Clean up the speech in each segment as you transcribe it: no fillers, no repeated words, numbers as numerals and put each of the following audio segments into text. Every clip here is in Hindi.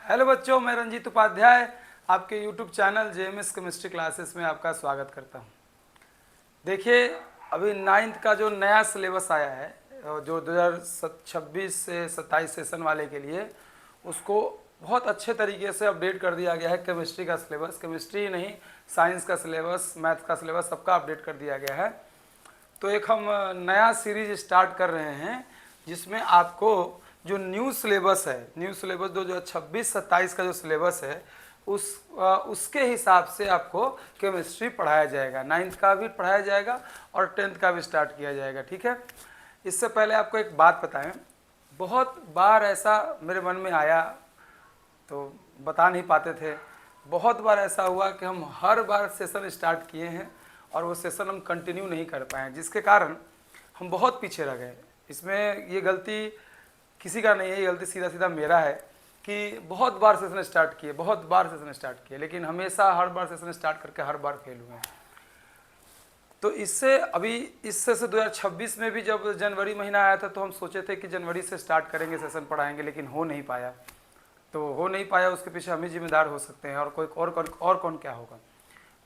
हेलो बच्चों, मैं रंजीत उपाध्याय आपके YouTube channel JMS chemistry classes में आपका स्वागत करता हूं। देखिए, अभी 9th का जो नया सिलेबस आया है, जो 2026 से 27 सेशन वाले के लिए, उसको बहुत अच्छे तरीके से अपडेट कर दिया गया है। केमिस्ट्री का सिलेबस, केमिस्ट्री नहीं, साइंस का सिलेबस, मैथ का सिलेबस, सबका अपडेट कर दिया गया है। तो एक हम नया सीरीज स्टार्ट कर रहे हैं जिसमें आपको जो न्यू सिलेबस है, न्यू सिलेबस 2026-27 का जो सिलेबस है उसके हिसाब से आपको केमिस्ट्री पढ़ाया जाएगा। 9th का भी पढ़ाया जाएगा और 10th का भी स्टार्ट किया जाएगा। ठीक है, इससे पहले आपको एक बात बताएं, बहुत बार ऐसा मेरे मन में आया तो बता नहीं पाते थे। बहुत बार ऐसा हुआ कि हम हर बार सेशन स्टार्ट किए हैं और वो सेशन हम कंटिन्यू नहीं कर पाए, जिसके कारण हम बहुत पीछे रह गए। इसमें ये गलती किसी का नहीं है, ये गलती सीधा सीधा मेरा है कि बहुत बार सेशन स्टार्ट किए, बहुत बार सेशन स्टार्ट किए, लेकिन हमेशा हर बार सेशन स्टार्ट करके हर बार फेल हुए हैं। तो इससे अभी इससे 2026 में भी जब जनवरी महीना आया था तो हम सोचे थे कि जनवरी से स्टार्ट करेंगे, सेशन पढ़ाएंगे, लेकिन हो नहीं पाया। तो हो नहीं पाया, उसके पीछे हम ही जिम्मेदार हो सकते हैं, और कोई और कौन क्या होगा।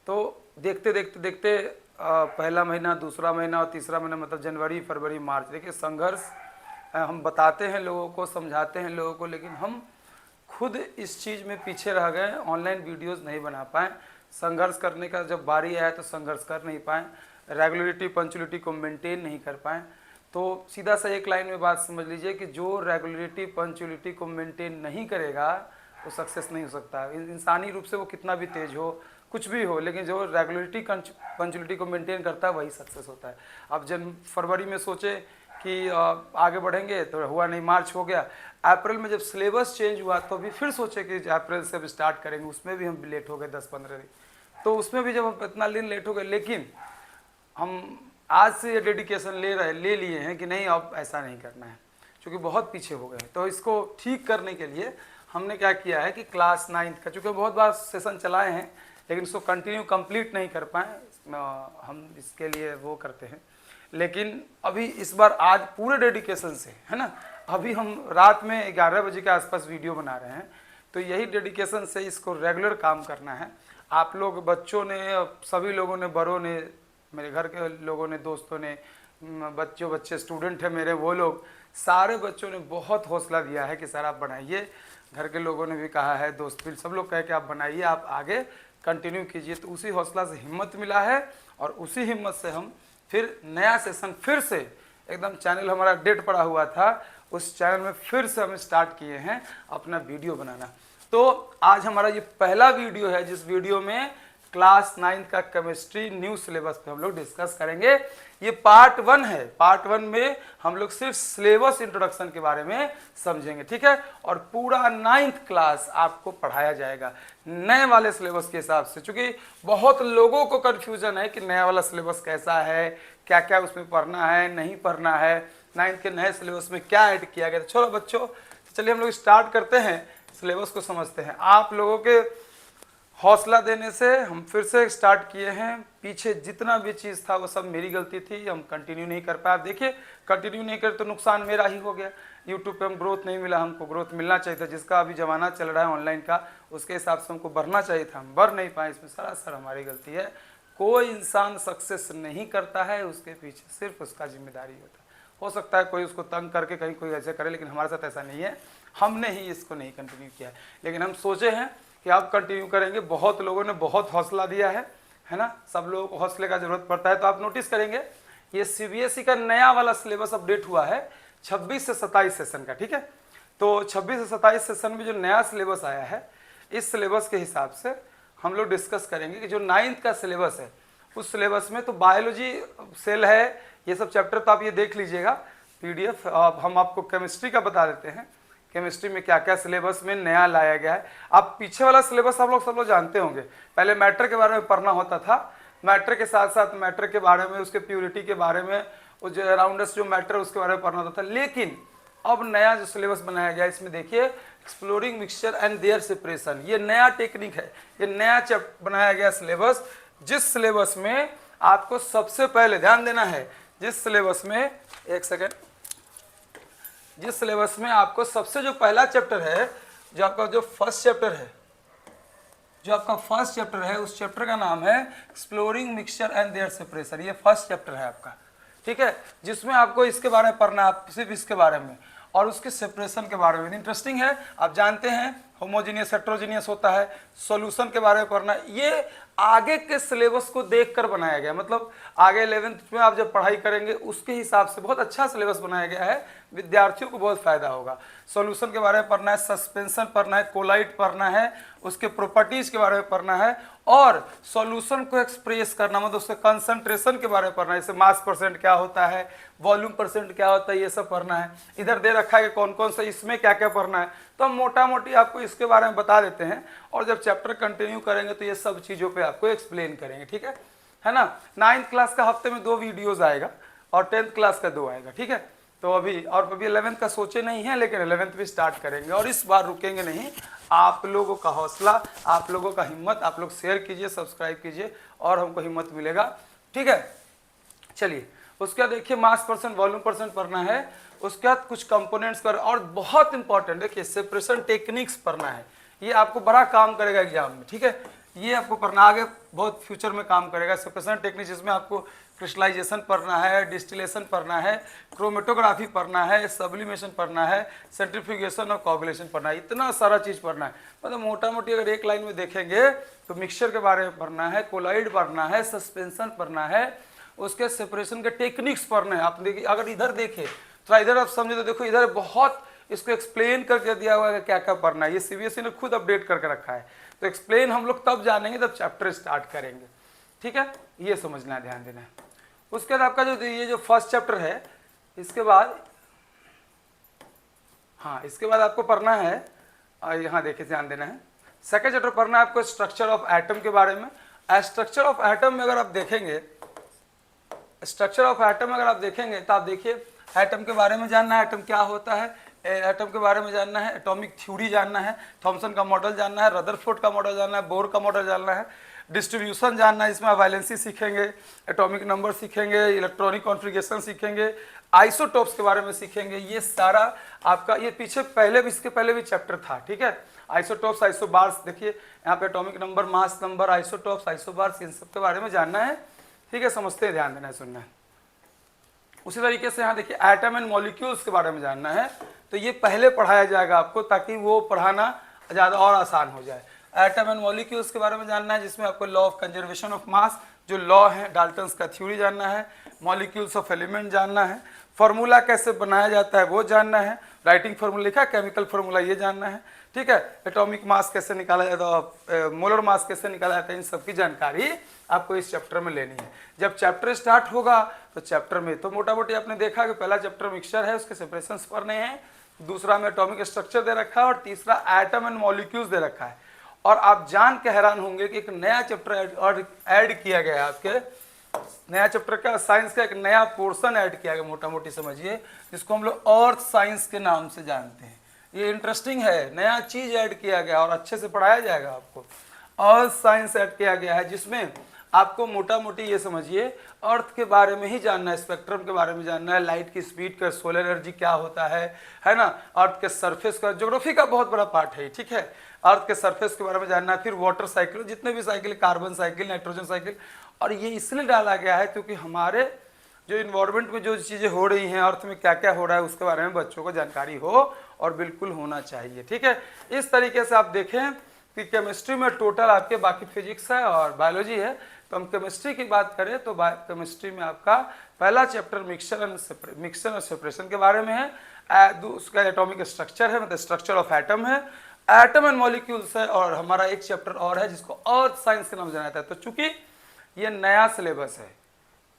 तो देखते देखते देखते पहला महीना, दूसरा महीना और तीसरा महीना, मतलब जनवरी, फरवरी, मार्च, देखिए संघर्ष हम बताते हैं लोगों को, समझाते हैं लोगों को, लेकिन हम खुद इस चीज़ में पीछे रह गए। ऑनलाइन वीडियोस नहीं बना पाए, संघर्ष करने का जब बारी आया तो संघर्ष कर नहीं पाए, रेगुलरिटी पंचुअलिटी को मेंटेन नहीं कर पाए। तो सीधा सा एक लाइन में बात समझ लीजिए कि जो रेगुलरिटी पंचुअलिटी को मेंटेन नहीं करेगा वो सक्सेस नहीं हो सकता। इंसानी रूप से वो कितना भी तेज हो, कुछ भी हो, लेकिन जो रेगुलरिटी पंचुअलिटी को मेंटेन करता है वही सक्सेस होता है। अब फरवरी में सोचे कि आगे बढ़ेंगे तो हुआ नहीं, मार्च हो गया। अप्रैल में जब सिलेबस चेंज हुआ तो भी फिर सोचे कि अप्रैल से अब स्टार्ट करेंगे, उसमें भी हम लेट हो गए 10-15 दिन। तो उसमें भी जब हम इतना दिन लेट हो गए, लेकिन हम आज से ये डेडिकेशन ले लिए हैं कि नहीं, अब ऐसा नहीं करना है, क्योंकि बहुत पीछे हो गए। तो इसको ठीक करने के लिए हमने क्या किया है कि क्लास 9th का, चूँकि बहुत बार सेशन चलाए हैं लेकिन उसको कंटिन्यू कंप्लीट नहीं कर पाए, हम इसके लिए वो करते हैं। लेकिन अभी इस बार आज पूरे डेडिकेशन से, है ना, अभी हम रात में 11 बजे के आसपास वीडियो बना रहे हैं। तो यही डेडिकेशन से इसको रेगुलर काम करना है। आप लोग, बच्चों ने, सभी लोगों ने, बड़ों ने, मेरे घर के लोगों ने, दोस्तों ने, बच्चे स्टूडेंट हैं मेरे, वो लोग सारे बच्चों ने बहुत हौसला दिया है कि सर आप बनाइए। घर के लोगों ने भी कहा है, दोस्त भी, सब लोग कहे कि आप बनाइए, आप आगे कंटिन्यू कीजिए। तो उसी हौसला से हिम्मत मिला है और उसी हिम्मत से हम फिर नया सेशन, फिर से एकदम चैनल हमारा डेट पड़ा हुआ था, उस चैनल में फिर से हम स्टार्ट किए हैं अपना वीडियो बनाना। तो आज हमारा ये पहला वीडियो है जिस वीडियो में क्लास 9th का केमिस्ट्री न्यू सिलेबस पे हम लोग डिस्कस करेंगे। ये पार्ट 1 है। पार्ट 1 में हम लोग सिर्फ सिलेबस इंट्रोडक्शन के बारे में समझेंगे, ठीक है, और पूरा 9th क्लास आपको पढ़ाया जाएगा नए वाले सिलेबस के हिसाब से। चूंकि बहुत लोगों को कन्फ्यूजन है कि नया वाला सिलेबस कैसा है, क्या क्या उसमें पढ़ना है, नहीं पढ़ना है, 9th के नए सिलेबस में क्या ऐड किया गया। चलो बच्चों, चलिए हम लोग स्टार्ट करते हैं, सिलेबस को समझते हैं। आप लोगों के हौसला देने से हम फिर से स्टार्ट किए हैं। पीछे जितना भी चीज़ था वो सब मेरी गलती थी, हम कंटिन्यू नहीं कर पाए। देखिए, कंटिन्यू नहीं कर तो नुकसान मेरा ही हो गया। यूट्यूब पे हम ग्रोथ नहीं मिला, हमको ग्रोथ मिलना चाहिए था। जिसका अभी ज़माना चल रहा है ऑनलाइन का, उसके हिसाब से हमको बढ़ना चाहिए था, हम बढ़ नहीं पाए। इसमें सरासर हमारी गलती है। कोई इंसान सक्सेस नहीं करता है, उसके पीछे सिर्फ उसका जिम्मेदारी होता है। हो सकता है कोई उसको तंग करके कहीं कोई ऐसे करे, लेकिन हमारे साथ ऐसा नहीं है। हमने ही इसको नहीं कंटिन्यू किया है, लेकिन हम सोचे हैं कि आप कंटिन्यू करेंगे। बहुत लोगों ने बहुत हौसला दिया है ना, सब लोगों को हौसले का जरूरत पड़ता है। तो आप नोटिस करेंगे ये सीबीएसई का नया वाला सिलेबस अपडेट हुआ है 26 से 27 सेशन का, ठीक है। तो 26 से 27 सेशन में जो नया सिलेबस आया है, इस सिलेबस के हिसाब से हम लोग डिस्कस करेंगे कि जो 9th का सिलेबस है उस सिलेबस में तो बायोलॉजी, सेल है, ये सब चैप्टर तो आप ये देख लीजिएगा PDF। हम आपको केमिस्ट्री का बता देते हैं, केमिस्ट्री में क्या क्या सिलेबस में नया लाया गया है। आप पीछे वाला सिलेबस आप लोग सब लोग जानते होंगे। पहले मैटर के बारे में पढ़ना होता था, मैटर के साथ साथ मैटर के बारे में, उसके प्योरिटी के बारे में, वो जो अराउंडस जो मैटर उसके बारे में पढ़ना होता था। लेकिन अब नया जो सिलेबस बनाया गया, इसमें देखिए exploring mixture and their separation, ये नया टेक्निक है, ये नया बनाया गया सिलेबस। जिस सिलेबस में आपको सबसे पहले ध्यान देना है, जिस सिलेबस में, एक सेकेंड, जिस सिलेबस में आपको सबसे जो पहला चैप्टर है जो आपका जो फर्स्ट चैप्टर है, जो आपका फर्स्ट चैप्टर है, उस चैप्टर का नाम है exploring mixture and their separation. ये फर्स्ट चैप्टर है आपका, ठीक है, जिसमें आपको इसके बारे में पढ़ना है, सिर्फ इसके बारे में और उसके सेपरेशन के बारे में। इंटरेस्टिंग है, आप जानते हैं होमोजीनियस हेट्रोजीनियस होता है, सॉल्यूशन के बारे में पढ़ना। ये आगे के सिलेबस को देखकर बनाया गया, मतलब आगे 11th में आप जब पढ़ाई करेंगे उसके हिसाब से बहुत अच्छा सिलेबस बनाया गया है, विद्यार्थियों को बहुत फायदा होगा। सॉल्यूशन के बारे में पढ़ना है, सस्पेंशन पढ़ना है, कोलाइड पढ़ना है, उसके प्रॉपर्टीज के बारे में पढ़ना है और सॉल्यूशन को एक्सप्रेस करना, मतलब उसके कंसंट्रेशन के बारे में पढ़ना है, जैसे मास परसेंट क्या होता है, वॉल्यूम परसेंट क्या होता है, ये सब पढ़ना है। इधर दे रखा है कि कौन कौन सा इसमें क्या क्या पढ़ना है, तो हम मोटा मोटी आपको इसके बारे में बता देते हैं और जब चैप्टर कंटिन्यू करेंगे तो ये सब चीज़ों पे आपको एक्सप्लेन करेंगे, ठीक है ना। 9th क्लास का हफ्ते में 2 वीडियोस आएगा और 10th क्लास का 2 आएगा, ठीक है। तो अभी 11th का सोचे नहीं है, लेकिन 11th भी स्टार्ट करेंगे और इस बार रुकेंगे नहीं। आप लोगों का हौसला, आप लोगों का हिम्मत, आप लोग शेयर कीजिए, सब्सक्राइब कीजिए और हमको हिम्मत मिलेगा, ठीक है। चलिए, उसके बाद देखिए मास परसेंट, वॉल्यूम परसेंट पढ़ना है, उसके बाद कुछ कंपोनेंट्स पर, और बहुत इंपॉर्टेंट देखिए सेपरेशन टेक्निक्स पढ़ना है। ये आपको बड़ा काम करेगा एग्जाम में, ठीक है। ये आपको पढ़ना आगे बहुत फ्यूचर में काम करेगा। सेपरेशन टेक्निक जिसमें आपको क्रिस्टलाइजेशन पढ़ना है, डिस्टिलेशन पढ़ना है, क्रोमेटोग्राफी पढ़ना है, सब्लिमेशन पढ़ना है, सेंट्रीफ्यूगेशन और कोगुलेशन पढ़ना है। इतना सारा चीज़ पढ़ना है, मतलब मोटा मोटी अगर एक लाइन में देखेंगे तो मिक्सचर के बारे में पढ़ना है, कोलाइड पढ़ना है, सस्पेंशन पढ़ना है, उसके सेपरेशन के टेक्निक्स पढ़ने हैं। आप देखिए, अगर इधर देखें थोड़ा, इधर आप समझे तो देखो इधर बहुत इसको एक्सप्लेन करके दिया हुआ है क्या क्या पढ़ना है। ये सीबीएसई ने खुद अपडेट करके रखा है, तो एक्सप्लेन हम लोग तब जानेंगे जब चैप्टर स्टार्ट करेंगे, ठीक है। ये समझना है, ध्यान देना है। उसके बाद आपका जो ये जो फर्स्ट चैप्टर है, इसके बाद हाँ, इसके बाद आपको पढ़ना है, यहाँ देखिए ध्यान देना है, सेकेंड चैप्टर पढ़ना है आपको स्ट्रक्चर ऑफ एटम के बारे में। स्ट्रक्चर ऑफ एटम में अगर आप देखेंगे, स्ट्रक्चर ऑफ एटम अगर आप देखेंगे तो आप देखिए एटम के बारे में जानना है, एटम क्या होता है, एटम के बारे में जानना है, एटॉमिक थ्योरी जानना है, थॉमसन का मॉडल जानना है, रदरफोर्ड का मॉडल जानना है, बोर का मॉडल जानना है, डिस्ट्रीब्यूशन जानना है, इसमें वैलेंसी सीखेंगे, एटॉमिक नंबर सीखेंगे, इलेक्ट्रॉनिक कॉन्फ़िगरेशन सीखेंगे, आइसोटोप्स के बारे में सीखेंगे। ये सारा आपका ये पीछे पहले भी, इसके पहले भी चैप्टर था, ठीक है। आइसोटोप्स, आइसोबार्स, देखिए यहाँ पे atomic number, mass number, isotopes, isobars, इन सब के बारे में जानना है, ठीक है। समझते हैं, ध्यान देना है, सुनना है। उसी तरीके से यहाँ देखिए एटम एंड मॉलिक्यूल्स के बारे में जानना है, तो ये पहले पढ़ाया जाएगा आपको ताकि वो पढ़ाना ज़्यादा और आसान हो जाए। एटम एंड मॉलिक्यूल्स के बारे में जानना है, जिसमें आपको law of conservation of mass, जो लॉ है डाल्टन्स का थ्योरी जानना है, मॉलिक्यूल्स ऑफ एलिमेंट जानना है, फार्मूला कैसे बनाया जाता है वो जानना है, राइटिंग फार्मूला लिखा, केमिकल फार्मूला ये जानना है, ठीक है। एटॉमिक मास कैसे निकाला जाता है, मोलर मास कैसे निकाला जाता है, इन सब की जानकारी आपको इस चैप्टर में लेनी है। जब चैप्टर स्टार्ट होगा तो चैप्टर में तो मोटा मोटी आपने देखा कि पहला चैप्टर मिक्सचर है, उसके सेपरेशंस पढ़ने हैं, दूसरा में एटॉमिक स्ट्रक्चर दे रखा है और तीसरा एटम एंड मॉलिक्यूल्स दे रखा है। और आप जान के हैरान होंगे कि एक नया चैप्टर ऐड किया गया है आपके, नया चैप्टर का साइंस का एक नया पोर्शन ऐड किया गया, मोटा मोटी समझिए, जिसको हम लोग अर्थ साइंस के नाम से जानते हैं। ये इंटरेस्टिंग है, नया चीज ऐड किया गया और अच्छे से पढ़ाया जाएगा आपको। अर्थ साइंस ऐड किया गया है, जिसमें आपको मोटा मोटी ये समझिए अर्थ के बारे में ही जानना है, स्पेक्ट्रम के बारे में जानना है, लाइट की स्पीड का, सोलर एनर्जी क्या होता है ना, अर्थ के सरफेस का, ज्योग्राफी का बहुत बड़ा पार्ट है, ठीक है। अर्थ के सरफेस के बारे में जानना है, फिर वाटर साइकिल, जितने भी cycle, carbon cycle, nitrogen cycle. और ये इसलिए डाला गया है क्योंकि हमारे जो इन्वायरमेंट में जो चीज़ें हो रही हैं, अर्थ में क्या क्या हो रहा है, उसके बारे में बच्चों को जानकारी हो और बिल्कुल होना चाहिए, ठीक है। इस तरीके से आप देखें कि केमिस्ट्री में टोटल आपके, बाकी फिजिक्स है और बायोलॉजी है, तो हम केमिस्ट्री की बात करें तो केमिस्ट्री में आपका पहला चैप्टर मिक्सचर और सेपरेशन के बारे में है, उसका एटॉमिक स्ट्रक्चर है, मतलब स्ट्रक्चर ऑफ एटम है, एटम एंड मॉलिक्यूल्स है, और हमारा एक चैप्टर और है जिसको अर्थ साइंस के नाम जाना जाता है। तो चूंकि ये नया सिलेबस है,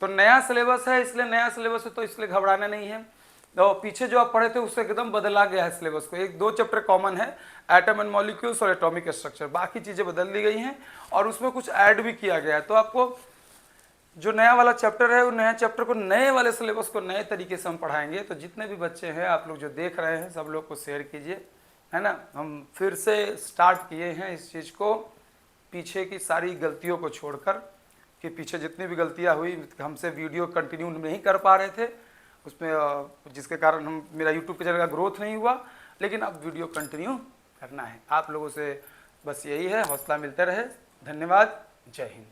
तो नया सिलेबस है, इसलिए नया सिलेबस है तो इसलिए घबराना नहीं है। तो पीछे जो आप पढ़े थे उससे एकदम बदला गया है सिलेबस को, 1-2 चैप्टर कॉमन है, एटम एंड मॉलिक्यूल्स और एटॉमिक स्ट्रक्चर, बाकी चीज़ें बदल दी गई हैं और उसमें कुछ ऐड भी किया गया है। तो आपको जो नया वाला चैप्टर है, वो नया चैप्टर को, नए वाले सिलेबस को नए तरीके से हम पढ़ाएंगे। तो जितने भी बच्चे हैं, आप लोग जो देख रहे हैं, सब लोग को शेयर कीजिए, है ना। हम फिर से स्टार्ट किए हैं इस चीज़ को, पीछे की सारी गलतियों को छोड़कर, कि पीछे जितनी भी गलतियाँ हुई, हमसे वीडियो कंटिन्यू नहीं कर पा रहे थे उसमें, जिसके कारण मेरा यूट्यूब के चैनल का ग्रोथ नहीं हुआ, लेकिन अब वीडियो कंटिन्यू करना है। आप लोगों से बस यही है, हौसला मिलता रहे। धन्यवाद। जय हिंद।